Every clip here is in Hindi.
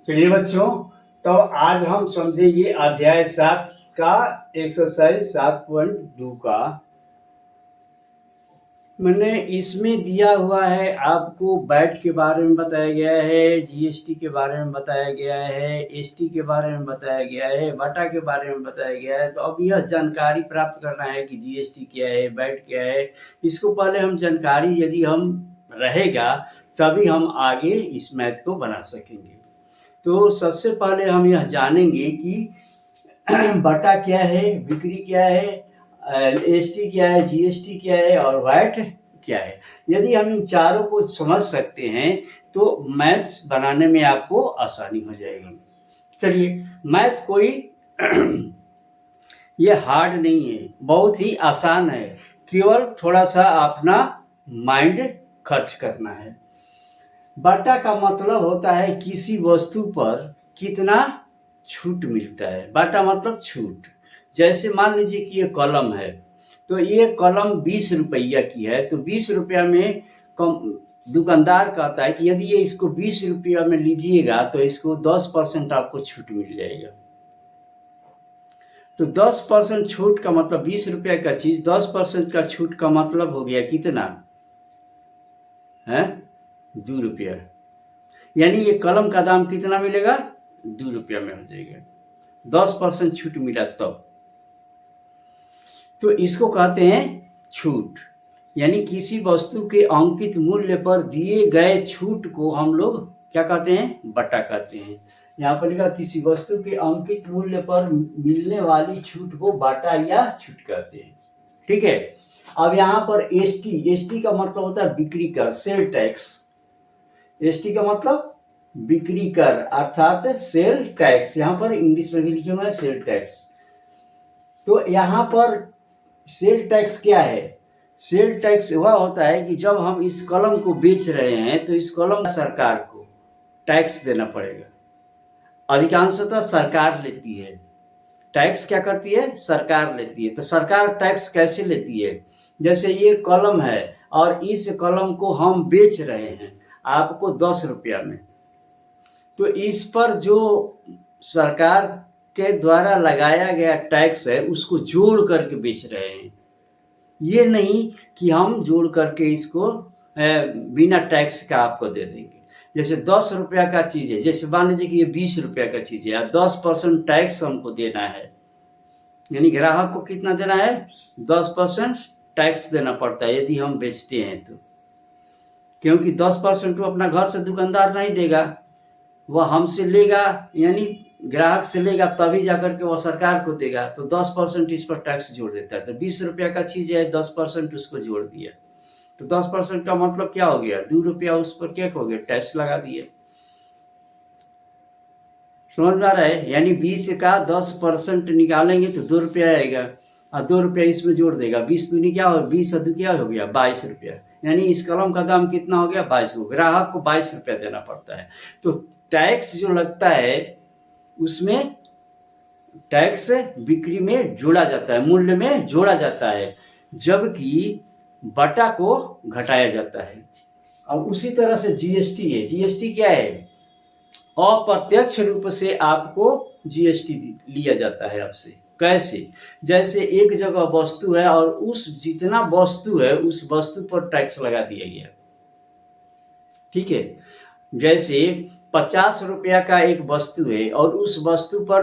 चलिए बच्चों, तो आज हम समझेंगे अध्याय 7 का एक्सरसाइज 7.2 का। मैंने इसमें दिया हुआ है आपको वैट के बारे में बताया गया है, जीएसटी के बारे में बताया गया है, एसटी के बारे में बताया गया है, वटा के बारे में बताया गया है। तो अब यह जानकारी प्राप्त करना है कि जीएसटी क्या है, वैट क्या है। इसको पहले हम जानकारी यदि हम रहेगा तभी हम आगे इस मैथ को बना सकेंगे। तो सबसे पहले हम यह जानेंगे कि बटा क्या है, बिक्री क्या है, एसटी क्या है, जीएसटी क्या है और वैट क्या है। यदि हम इन चारों को समझ सकते हैं तो मैथ्स बनाने में आपको आसानी हो जाएगी। चलिए, मैथ कोई ये हार्ड नहीं है, बहुत ही आसान है। केवल थोड़ा सा अपना माइंड खर्च करना है। बटा का मतलब होता है किसी वस्तु पर कितना छूट मिलता है। बटा मतलब छूट। जैसे मान लीजिए कि ये कलम है, तो ये कलम 20 रुपया की है, तो 20 रुपया में दुकानदार कहता है कि यदि ये इसको 20 रुपया में लीजिएगा तो इसको 10% आपको छूट मिल जाएगा। तो 10% छूट का मतलब 20 रुपया का चीज 10% का छूट का मतलब हो गया कितना है, 2 रुपया। यानी ये कलम का दाम कितना मिलेगा, 2 रुपया में हो जाएगा। 10% छूट मिला तब। तो इसको कहते हैं छूट। यानी किसी वस्तु के अंकित मूल्य पर दिए गए छूट को हम लोग क्या कहते हैं, बटा कहते हैं। यहाँ पर लिखा किसी वस्तु के अंकित मूल्य पर मिलने वाली छूट को बाटा या छूट कहते हैं। ठीक है। अब यहाँ पर एसटी का मतलब होता है बिक्री कर, सेल टैक्स। एसटी का मतलब बिक्री कर अर्थात सेल टैक्स। यहाँ पर इंग्लिश में भी लिखे हुआ है सेल टैक्स। तो यहाँ पर सेल टैक्स क्या है, सेल टैक्स वह होता है कि जब हम इस कलम को बेच रहे हैं तो इस कलम सरकार को टैक्स देना पड़ेगा। अधिकांशतः सरकार लेती है टैक्स। क्या करती है, सरकार लेती है। तो सरकार टैक्स कैसे लेती है, जैसे ये कलम है और इस कलम को हम बेच रहे हैं आपको 10 रुपया में, तो इस पर जो सरकार के द्वारा लगाया गया टैक्स है उसको जोड़ करके बेच रहे हैं। ये नहीं कि हम जोड़ करके इसको बिना टैक्स का आपको दे देंगे। जैसे 10 रुपया का चीज़ है, जैसे मान लीजिए कि ये 20 रुपया का चीज़ है और 10% टैक्स हमको देना है। यानी ग्राहक को कितना देना है, 10% टैक्स देना पड़ता है यदि हम बेचते हैं तो। क्योंकि 10% वो अपना घर से दुकानदार नहीं देगा, वह हमसे लेगा, यानी ग्राहक से लेगा तभी जाकर के वह सरकार को देगा। तो 10% इस पर टैक्स जोड़ देता है। तो 20 रुपया का चीज है, 10% उसको जोड़ दिया, तो 10% का मतलब क्या हो गया, 2 रुपया उस पर क्या हो गया, टैक्स लगा दिए। समझ में आ रहा है। यानी 20 का 10% निकालेंगे तो 2 रुपया आएगा और 2 रुपया इसमें जोड़ देगा। 20 दूनी क्या हो, 20 और 2 क्या हो गया, 22 रुपया। यानी इस कलम का दाम कितना हो गया, 22 को। ग्राहक को 22 रुपया देना पड़ता है। तो टैक्स जो लगता है उसमें टैक्स बिक्री में जोड़ा जाता है, मूल्य में जोड़ा जाता है, जबकि बटा को घटाया जाता है। अब उसी तरह से जीएसटी है। जीएसटी क्या है, अप्रत्यक्ष रूप से आपको जीएसटी लिया जाता है आपसे। कैसे, जैसे एक जगह वस्तु है और उस जितना वस्तु है उस वस्तु पर टैक्स लगा दिया गया। ठीक है। जैसे 50 रुपया का एक वस्तु है और उस वस्तु पर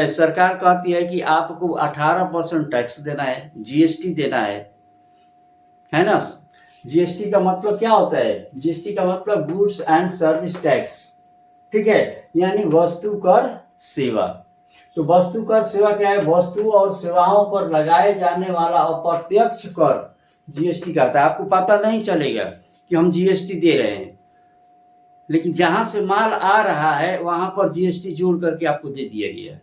सरकार कहती है कि आपको 18% टैक्स देना है, जीएसटी देना है ना। जीएसटी का मतलब क्या होता है, जीएसटी का मतलब गुड्स एंड सर्विस टैक्स। ठीक है। यानी वस्तु कर सेवा। तो वस्तु कर सेवा क्या है, वस्तु और सेवाओं पर लगाए जाने वाला अप्रत्यक्ष कर जीएसटी का है। आपको पता नहीं चलेगा कि हम जीएसटी दे रहे हैं, लेकिन जहां से माल आ रहा है वहां पर जीएसटी जोड़ करके आपको दे दिया गया।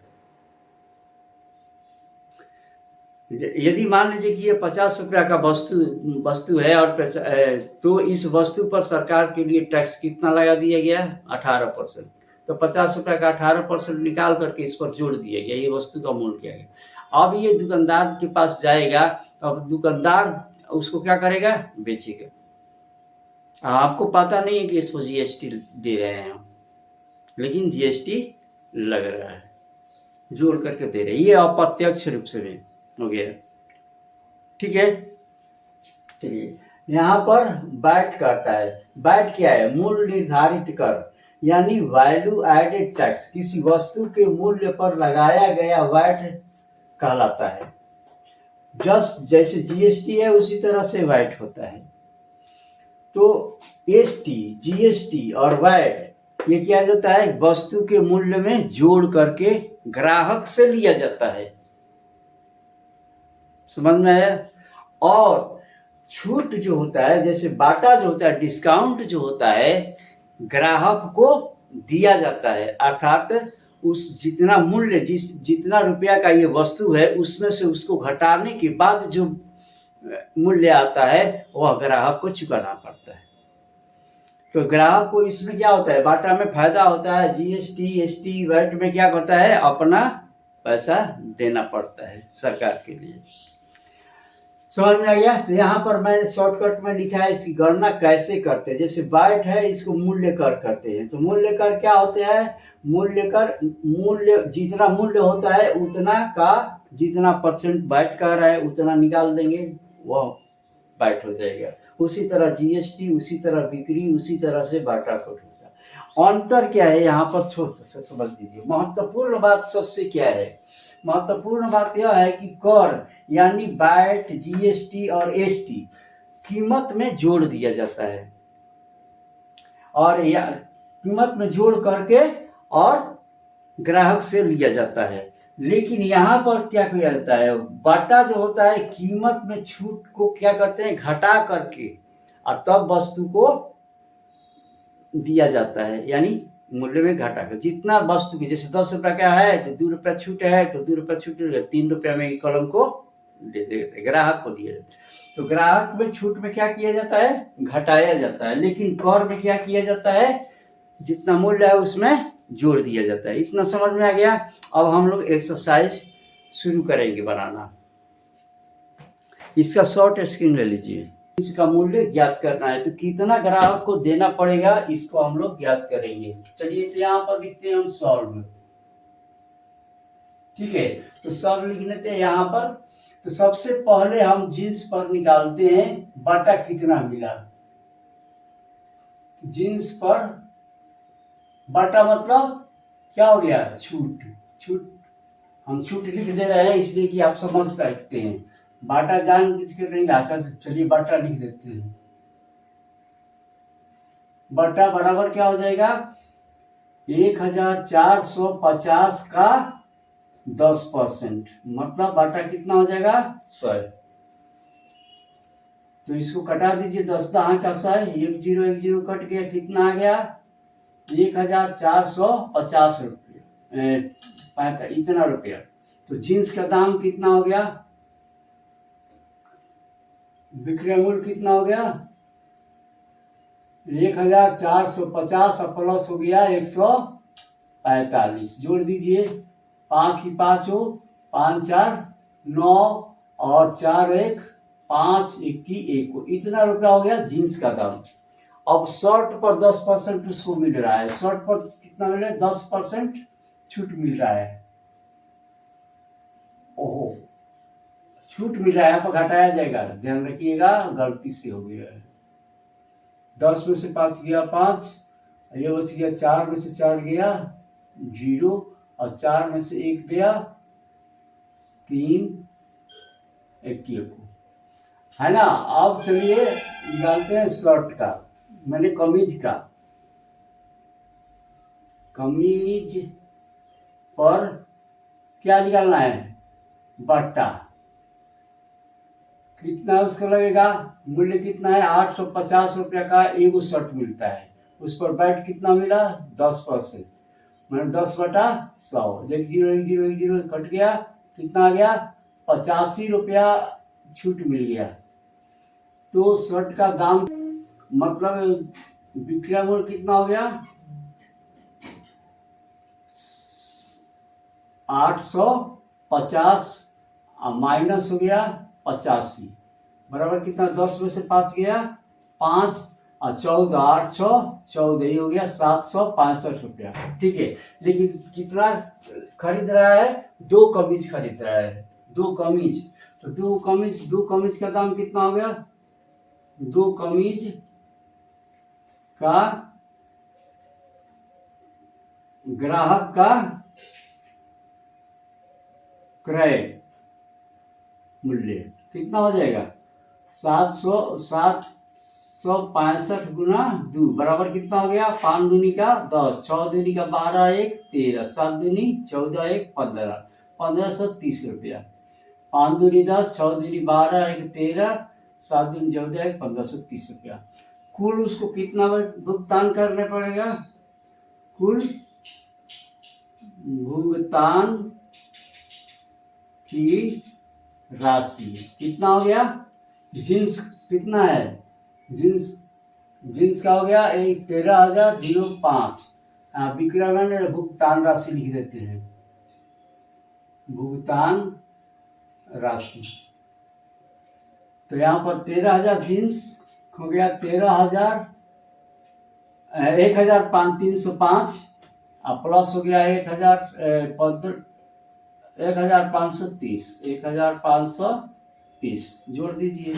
यदि मान लीजिए कि ये 50 रुपया का वस्तु है और तो इस वस्तु पर सरकार के लिए टैक्स कितना लगा दिया गया, 18%। तो 50 रुपया का 18% निकाल करके इस पर जोड़ दिया गया, ये वस्तु का मूल्य क्या है। अब ये दुकानदार के पास जाएगा, अब दुकानदार उसको क्या करेगा, बेचेगा। आपको पता नहीं है कि इसको जीएसटी दे रहे हैं। लेकिन जीएसटी लग रहा है, जोड़ करके दे रहे हैं। ये अप्रत्यक्ष रूप से भी हो गया। ठीक है, चलिए यहाँ पर वैट कहता है। वैट क्या है? मूल्य निर्धारित कर, यानी वैल्यू एडेड टैक्स। किसी वस्तु के मूल्य पर लगाया गया वैट कहलाता है। जैसे जीएसटी है उसी तरह से वैट होता है। तो एसटी, जीएसटी और वैट ये क्या जाता है? वस्तु के मूल्य में जोड़ करके ग्राहक से लिया जाता है। समझ में आया? और छूट जो होता है, जैसे बाटा जो होता है, डिस्काउंट जो होता है, ग्राहक को दिया जाता है। अर्थात उस जितना मूल्य, जितना रुपया का ये वस्तु है उसमें से उसको घटाने के बाद जो मूल्य आता है वह ग्राहक को चुकाना पड़ता है। तो ग्राहक को इसमें क्या होता है? बाटा में फायदा होता है। जीएसटी, एसटी, वैट में क्या करता है? अपना पैसा देना पड़ता है सरकार के लिए। समझ में आ गया? तो यहाँ पर मैंने शॉर्टकट में लिखा है इसकी गणना कैसे करते हैं। जैसे वैट है, इसको मूल्य कर करते हैं। तो मूल्य कर क्या होते हैं? मूल्य कर, मूल्य जितना मूल्य होता है उतना का जितना परसेंट वैट कह रहा है उतना निकाल देंगे, वह वैट हो जाएगा। उसी तरह जीएसटी, उसी तरह बिक्री, उसी तरह से बाटा को होता है। अंतर क्या है यहाँ पर छोटा सा समझ लीजिए। महत्वपूर्ण बात सबसे क्या है? महत्वपूर्ण बात यह है कि कर यानी वैट, जीएसटी और एसटी कीमत में जोड़ दिया जाता है, और या कीमत में जोड़ करके और ग्राहक से लिया जाता है। लेकिन यहाँ पर क्या किया जाता है? बाटा जो होता है कीमत में छूट को क्या करते हैं? घटा करके और तब वस्तु को दिया जाता है, यानी मूल्य में घटा कर। जितना वस्तु की, जैसे 10 रुपया का है तो 2 रुपया छूट है तो 2 रुपया छूट, 3 रुपया में कलम को दे देते, ग्राहक को दिया जाता है। तो ग्राहक में छूट में क्या किया जाता है? घटाया जाता है। लेकिन कर में क्या किया जाता है? जितना मूल्य है उसमें जोड़ दिया जाता है। इतना समझ में आ गया? अब हम लोग एक्सरसाइज शुरू करेंगे बनाना। इसका शॉर्ट स्क्रीन ले लीजिए। इसका मूल्य ज्ञात करना है, तो कितना ग्राहक को देना पड़ेगा इसको हम लोग ज्ञात करेंगे। चलिए तो यहाँ पर लिखते हैं हम सॉल्व। ठीक है, तो सॉल्व लिख लेते हैं यहाँ पर। तो सबसे पहले हम जींस पर निकालते हैं बाटा कितना मिला। जींस पर बाटा मतलब क्या हो गया? छूट। छूट हम छूट लिख दे रहे हैं इसलिए कि आप समझ सकते हैं। बाटा जान बुझ के नहीं ला सकते। चलिए बाटा लिख देते हैं। बाटा बराबर क्या हो जाएगा? 1450 का 10%, मतलब बाटा कितना हो जाएगा? 100। तो इसको कटा दीजिए, 10 दहां का 100, 1 0 1 0 कट गया, कितना आ गया? 1450 रुपया, इतना रुपया। तो जींस का दाम कितना हो गया? विक्रय मूल्य कितना हो गया? 1450 और प्लस हो गया 145। जोड़ दीजिए, 5 की 5 हो, 5 4 9 और 4 1 5 1 की 1 हो। इतना रुपया हो गया जींस का दाम। अब शर्ट पर 10% उसको मिल रहा है। शर्ट पर कितना मिल रहा है? 10% छूट मिल रहा है। ओहो, छूट मिल रहा है, यहाँ पर घटाया जाएगा, ध्यान रखिएगा, गलती से हो गया है। 10 में से 5 गया 5, ये बच गया 4 में से 4 गया 0, और 4 में से 1 गया 3, 1 है ना। अब चलिए निकालते हैं शर्ट का, मैंने कमीज का। कमीज पर क्या निकालना है? बट्टा कितना उसका लगेगा? मूल्य कितना है? 850 रुपया का एगो शर्ट मिलता है। उस पर बैट कितना मिला? 10%, मैंने 10/100। 1 0 1 0 1 0 कट गया, कितना आ गया? 85 रुपया छूट मिल गया। तो शर्ट का दाम मतलब विक्रय मूल्य कितना हो गया? 850 माइनस हो गया 85, बराबर कितना? 10 में से 5 गया 5, और 14 8 6 14, ये हो गया 765 रुपया। ठीक है, लेकिन कितना खरीद रहा है? 2 कमीज खरीद रहा है, 2 कमीज। तो 2 कमीज का दाम कितना हो गया? 2 कमीज का ग्राहक का क्रय मूल्य कितना हो जाएगा? 765 गुना 2 बराबर कितना हो गया? 5 दूनी का 10, 6 दूनी का 12, 1 13, 7 दूनी 14, 1 15, 1530 रुपया। 5 दूनी 10, 6 दूनी 12, 1 13, 7 दूनी 14, 1 1530 रुपया। कुल उसको कितना भुगतान करना पड़ेगा? कुल भुगतान की राशि कितना हो गया? जींस कितना है? जींस का हो गया 13,005। विक्रय भुगतान राशि लिख देते हैं, भुगतान राशि। तो यहाँ पर 13,000 जींस हो गया, 1,305 प्लस हो गया 1,530 जोड़ दीजिए।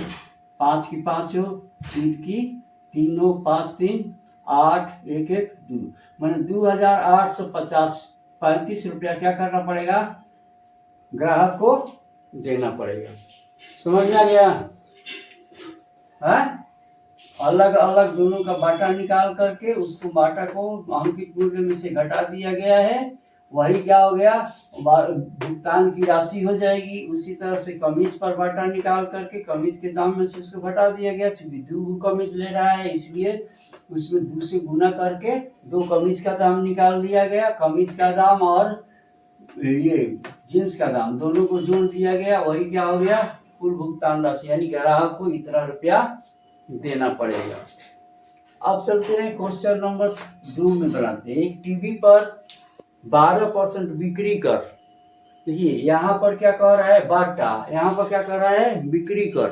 5 की 5 हो, 3 की 3 हो, 5 3 8, 1 1 2, मैंने 2,835 रुपया क्या करना पड़ेगा? ग्राहक को देना पड़ेगा। समझ में आ गया? है अलग अलग दोनों का बाटा निकाल करके उसको बाटा को अंकित मूल्य में से घटा दिया गया है। वही क्या हो गया? भुगतान की राशि हो जाएगी। उसी तरह से कमीज पर बाटा निकाल करके कमीज के दाम में से उसको घटा दिया गया। चूंकि 2 कमीज ले रहा है इसलिए उसमें 2 से गुना करके 2 कमीज का दाम निकाल दिया गया। कमीज का दाम और ये जींस का दाम दोनों को जोड़ दिया गया। वही क्या हो गया? कुल भुगतान राशि, यानी ग्राहक को इतना रुपया देना पड़ेगा। अब चलते हैं क्वेश्चन नंबर 2 में बनाते हैं। एक टीवी पर 12% बिक्री कर। देखिए यहाँ पर क्या कह रहा है? बाटा। यहाँ पर क्या कर रहा है? बिक्री कर।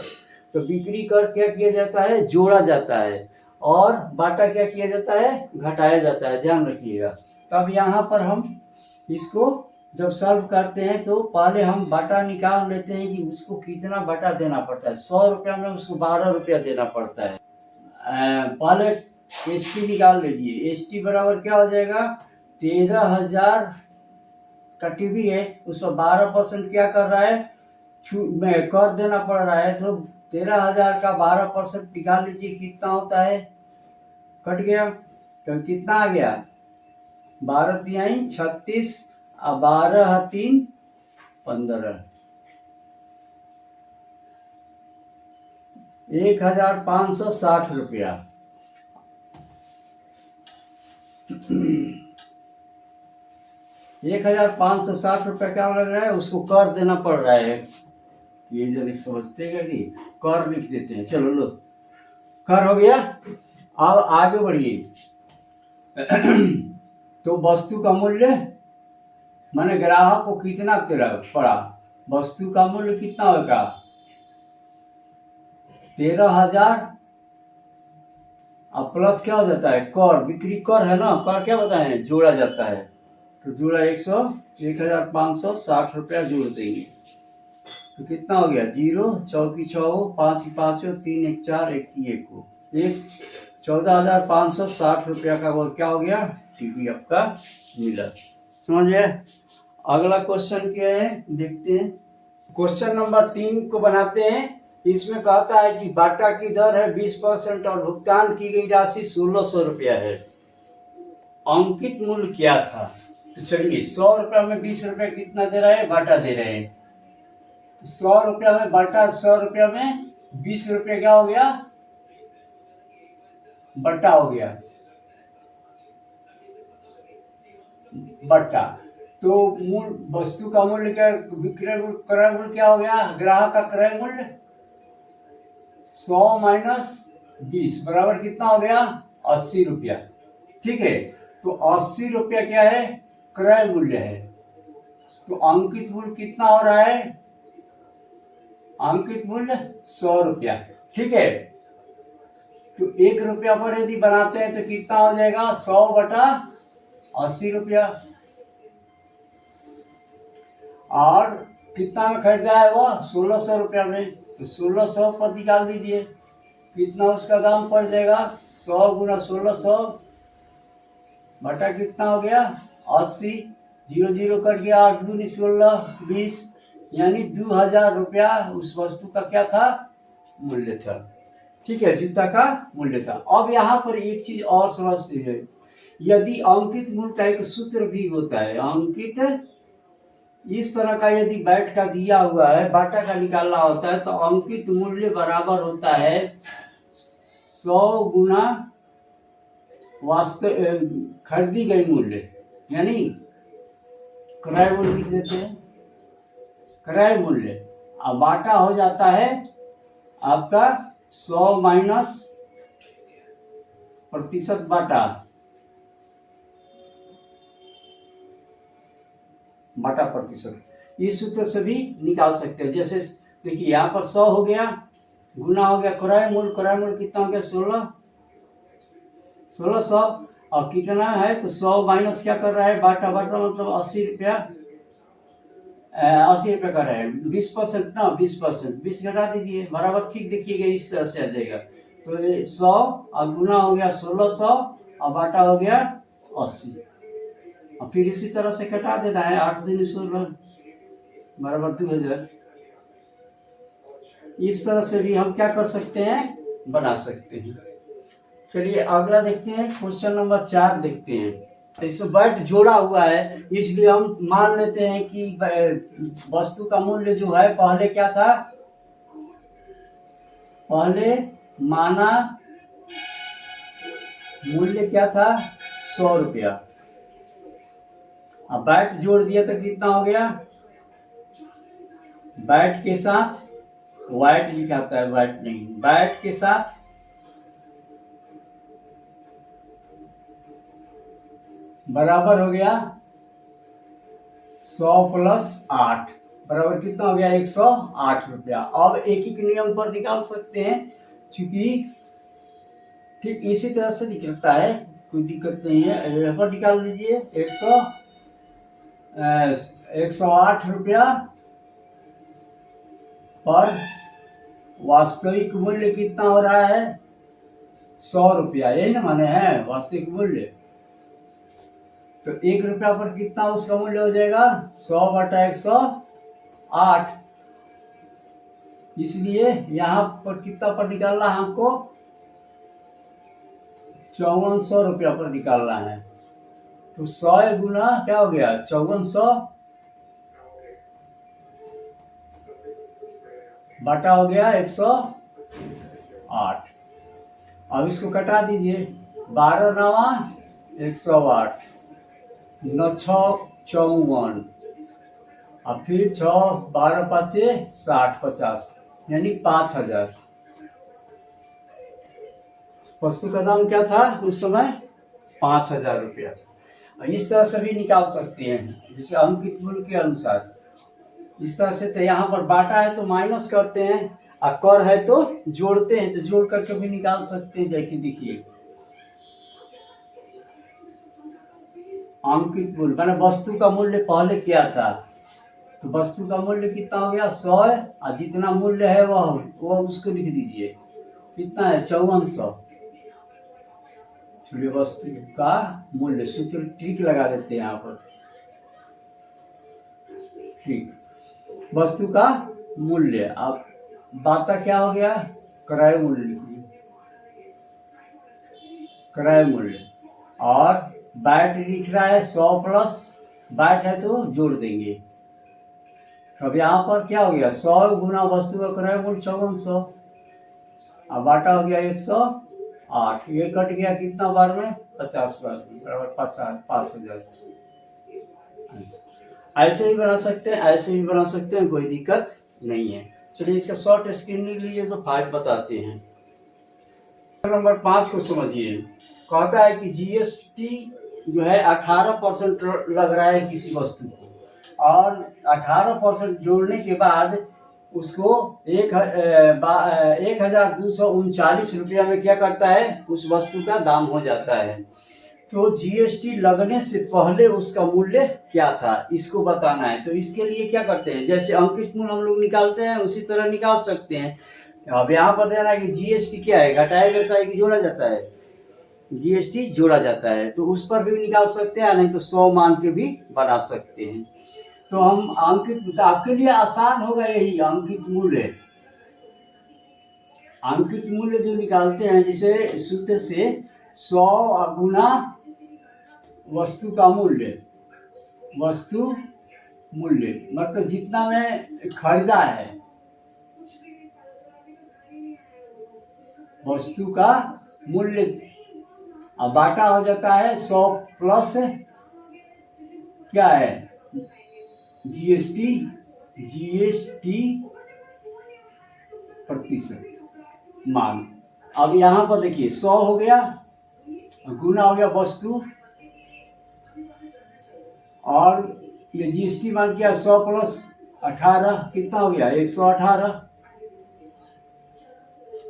तो बिक्री कर क्या किया जाता है? जोड़ा जाता है। और बाटा क्या किया जाता है? घटाया जाता है, ध्यान रखिएगा। तब यहाँ पर हम इसको जब सॉल्व करते हैं तो पहले हम बाटा निकाल लेते हैं कि उसको कितना बाटा देना पड़ता है। 100 रुपया में उसको 12 रुपया देना पड़ता है। पहले एसटी निकाल लीजिए। एसटी बराबर क्या हो जाएगा? 13,000 का टीवी है, उसको 12% क्या कर रहा है? में कर देना पड़ रहा है। तो 13,000 का 12% निकाल लीजिए, कितना होता है? कट गया तो कितना आ गया? 12 तिहाई 36 और 12 3 15, 1,560 रुपया। 1,560 रुपया क्या लग रहा है? उसको कर देना पड़ रहा है। ये जब समझते हैं कि कर लिख देते हैं। चलो लो, कर हो गया। अब आगे बढ़िए। तो वस्तु का मूल्य माने ग्राहक को कितना तेरा पड़ा? वस्तु का मूल्य कितना होगा? 13,000 अब प्लस क्या हो जाता है? कर, बिक्री कर है ना, कर क्या बताए? जोड़ा जाता है। तो जोड़ा 1,560 रुपया जोड़ देंगे तो कितना हो गया? 0 चौकी 6 5 की 5 3 1 4 1 की 1 को 14,560 रुपया का वो क्या हो गया? टीवी आपका मिला। समझिए। अगला क्वेश्चन क्या है देखते हैं। क्वेश्चन नंबर 3 को बनाते हैं। इसमें कहता है कि बाटा की दर है 20% और भुगतान की गई राशि 1,600 रुपया है। अंकित मूल्य क्या था? तो चलिए 100 रुपया में 20 रुपया कितना दे रहा है? बाटा दे रहे हैं। तो 100 रुपया में बाटा, 100 रुपया में 20 रुपया क्या हो गया? बट्टा हो गया, बट्टा। तो मूल वस्तु का मूल्य क्या? विक्रय मूल्य, क्रय मूल्य क्या हो गया? ग्राहक का क्रय मूल्य 100 माइनस 20 बराबर कितना हो गया? 80 रुपया। ठीक है, तो 80 रुपया क्या है? क्रय मूल्य है। तो अंकित मूल्य कितना हो रहा है? अंकित मूल्य 100 रुपया। ठीक है, तो 1 रुपया पर यदि बनाते हैं तो कितना हो जाएगा, 100/80 रुपया। और कितना में खरीदा है वो, 1600 रुपया में। तो 1600 पर निकाल दीजिए कितना उसका दाम पड़ जाएगा, 100 गुना 1600 बटा कितना हो गया, 80। 0 0 कट गया, 8 दूनी 16, 20, यानी 2000 रुपया उस वस्तु का क्या था, मूल्य था। ठीक है, जूता का मूल्य था। अब यहाँ पर एक चीज और समझते हैं, यदि अंकित मूल्य का एक सूत्र भी होता है, अंकित इस तरह का यदि बैट का दिया हुआ है, बाटा का निकालना होता है, तो अंकित मूल्य बराबर होता है 100 गुना वास्तव खरीदी गई मूल्य, यानी क्रय मूल्य लिख देते हैं, क्रय मूल्य। अब बाटा हो जाता है आपका 100 माइनस प्रतिशत बाटा, बाटा प्रतिशत। इस सूत्र से भी निकाल सकते हैं। जैसे देखिए यहाँ पर 100 हो गया, गुना हो गया क्रय मूल्य, क्रय मूल्य कितना हो गया, 1600। और कितना है तो 100 माइनस क्या कर रहा है, बाटा, बाटा मतलब 80 रुपया, 80 रुपया कर रहा है, 20% ना, 20%, 20 घटा दीजिए बराबर, ठीक देखिएगा इस तरह से आ जाएगा। तो 100 और गुना हो गया 1600 और बाटा हो गया 80, और फिर इसी तरह से कटा देना है, 8 दूनी 16 बराबर 2000। इस तरह से भी हम क्या कर सकते हैं, बना सकते हैं। चलिए अगला देखते हैं, क्वेश्चन नंबर 4 देखते हैं। तो इसमें बैट जोड़ा हुआ है, इसलिए हम मान लेते हैं कि वस्तु का मूल्य जो है पहले क्या था, पहले माना मूल्य क्या था, 100 रुपया। अब बैट जोड़ दिया तो कितना हो गया, बैट के साथ वाइट लिखाता है, वाइट नहीं, बैट के साथ बराबर हो गया 100 प्लस 8 बराबर कितना हो गया, 108 रुपया। अब एक एक नियम पर निकाल सकते हैं, क्योंकि ठीक इसी तरह से निकलता है, कोई दिक्कत नहीं है। यहाँ पर निकाल लीजिए 108 रुपया पर वास्तविक मूल्य कितना हो रहा है, 100 रुपया, यही ना माने हैं वास्तविक मूल्य। तो 1 रुपया पर कितना उसका मूल्य हो जाएगा, 100/108। इसलिए यहाँ पर कितना पर निकालना है हमको, 5400 रुपया पर निकालना है। तो 100 गुना क्या हो गया, 5400 बटा हो गया 108। अब इसको कटा दीजिए, 12 9 108, 9 6 54, और फिर 6 12 5 60 50, यानी 5000। वस्तु का दाम क्या था उस समय, 5000 रुपया। इस तरह से भी निकाल सकते हैं, जैसे अंकित मूल्य के अनुसार। इस तरह से तो यहाँ पर बाटा है तो माइनस करते हैं, और कर है तो जोड़ते हैं, तो जोड़ करके भी निकाल सकते हैं। देखिए अंकित मूल्य माने वस्तु का मूल्य पहले क्या था, तो वस्तु का मूल्य कितना हो गया, 100 है, और जितना मूल्य है वो उसको लिख दीजिए, कितना है, 5400। चलिए वस्तु का मूल्य, सूत्र ठीक लगा देते हैं यहाँ पर, ठीक, वस्तु का मूल्य। अब बाटा क्या हो गया, क्रय मूल्य लिखिए, क्रय मूल्य। और बैट लिख रहा है 100 प्लस, बैट है तो जोड़ देंगे। अब यहाँ पर क्या हो गया, 100 गुना वस्तु का क्रय मूल्य 5400, अब बाटा हो गया 108, ये कट गया कितना बार में, 50 बार में, बराबर 5000। ऐसे भी बना सकते हैं, ऐसे भी बना सकते हैं, कोई दिक्कत नहीं है। चलिए इसका शॉर्ट स्क्रीन लिख लीजिए तो 5 बताते हैं। नंबर 5 को समझिए, कहता है कि जीएसटी जो है 18% लग रहा है किसी वस्तु को, और 18% जोड़ने के बाद उसको 1239 रुपया में क्या करता है, उस वस्तु का दाम हो जाता है। तो जीएसटी लगने से पहले उसका मूल्य क्या था, इसको बताना है। तो इसके लिए क्या करते हैं, जैसे अंकित मूल्य हम लोग निकालते हैं उसी तरह निकाल सकते हैं। अब यहाँ पर देना है कि जीएसटी क्या है, घटाया जाता है कि जोड़ा जाता है, जीएसटी जोड़ा जाता है। तो उस पर भी निकाल सकते हैं, नहीं तो 100 मान के भी बना सकते हैं। तो हम अंकित, आपके लिए आसान होगा यही अंकित मूल्य। अंकित मूल्य जो निकालते हैं, जिसे सूत्र से 100 गुना वस्तु का मूल्य, वस्तु मूल्य मतलब जितना मैं खरीदा है, वस्तु का मूल्य, अब बाटा हो जाता है 100 प्लस क्या है, जीएसटी, जीएसटी प्रतिशत मान। अब यहाँ पर देखिए 100 हो गया, गुना हो गया वस्तु, और ये जीएसटी मान क्या, 100 प्लस 18 कितना हो गया, 118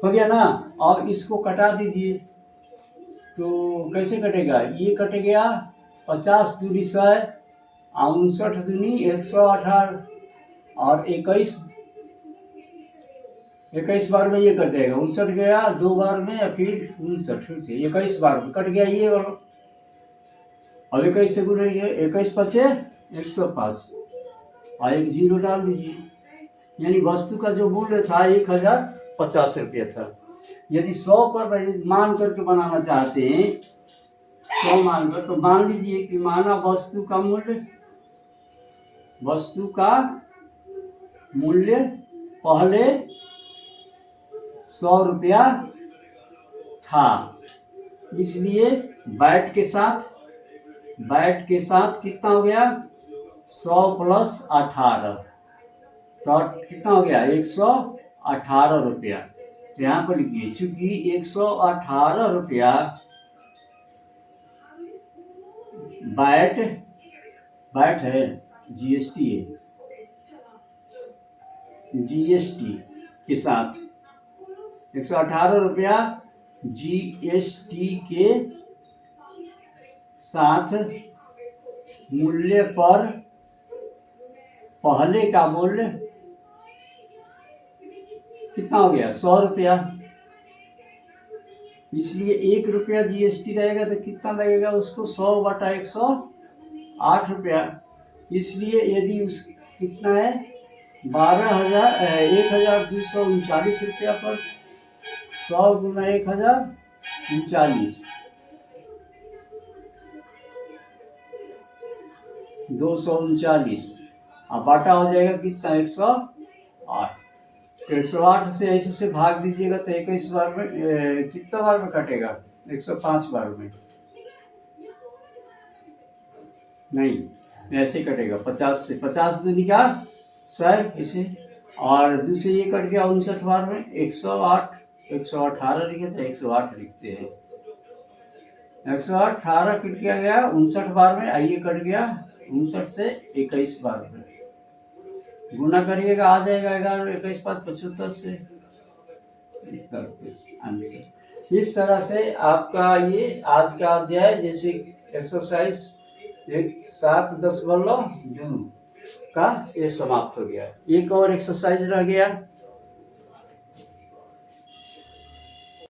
हो गया ना। अब इसको कटा दीजिए, तो कैसे कटेगा, ये कट गया 50 दूनी 100, 59 दूनी 118, और 21 बार में ये कट जाएगा, 59 गया 2 बार में, या फिर 59 फिर से 21 बार में कट गया ये वाला। अब 21 से गुना, 21 पचे 105, और एक जीरो डाल दीजिए, यानी वस्तु का जो मूल्य था 1050 रुपया था। यदि 100 पर मान करके बनाना चाहते हैं, 100 मान कर, तो मान लीजिए कि माना वस्तु का मूल्य, वस्तु का मूल्य पहले 100 रुपया था, इसलिए बैट के साथ कितना हो गया, 100 प्लस 18, तो कितना हो गया 118 रुपया। तो यहाँ पर लिखिए, चूंकि 118 रुपया बैट है, जीएसटी है, जीएसटी के साथ 118 रुपया जीएसटी के साथ मूल्य पर पहले का मूल्य कितना हो गया, 100 रुपया, इसलिए 1 रुपया जीएसटी रहेगा तो कितना लगेगा उसको, 100 बटा 108 रुपया। इसलिए यदि उस कितना है 12,039 रुपया पर 100 गुना 1039, 239, अब बाटा हो जाएगा कितना 108। 108 से ऐसे से भाग दीजिएगा तो 21 बार में कितना बार में कटेगा, 105 बार में नहीं, ऐसे कटेगा 50 से, 50 दूनी का 100 इसे, और दूसरे ये कट गया 59 बार में, 108, 118 लिखे थे 108 लिखते हैं, 118 कट गया 59 बार में, आइए कट गया 59 से 21 बार में, गुना करिएगा आ जाएगा 11, 21 5 75 से आंसर। इस तरह से आपका ये आज का अध्याय, जैसे एक्सरसाइज 7.10 का ये समाप्त हो गया। एक और एक्सरसाइज रह गया,